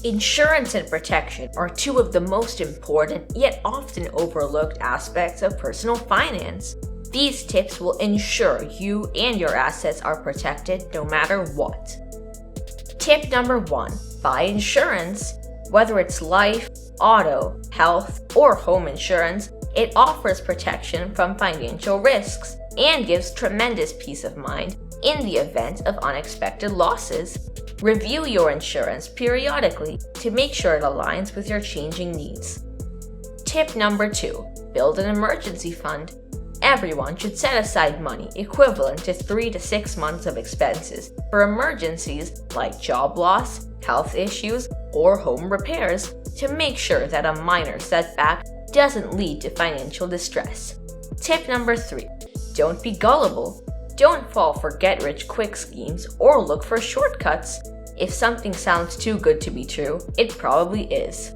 Insurance and protection are two of the most important yet often overlooked aspects of personal finance. These tips will ensure you and your assets are protected no matter what. Tip number 1. Buy insurance. Whether it's life, auto, health, or home insurance, it offers protection from financial risks and gives tremendous peace of mind in the event of unexpected losses. Review your insurance periodically to make sure it aligns with your changing needs. Tip number 2. Build an emergency fund. Everyone should set aside money equivalent to 3 to 6 months of expenses for emergencies like job loss, health issues, or home repairs to make sure that a minor setback doesn't lead to financial distress. Tip number 3. Don't be gullible. Don't fall for get-rich-quick schemes or look for shortcuts. If something sounds too good to be true, it probably is.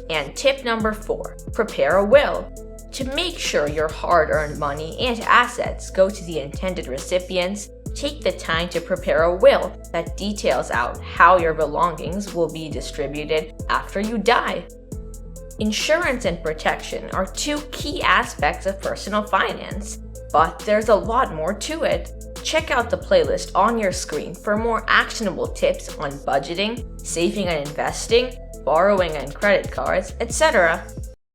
And tip number 4. Prepare a will. To make sure your hard-earned money and assets go to the intended recipients, take the time to prepare a will that details out how your belongings will be distributed after you die. Insurance and protection are two key aspects of personal finance, but there's a lot more to it. Check out the playlist on your screen for more actionable tips on budgeting, saving and investing, borrowing and credit cards, etc.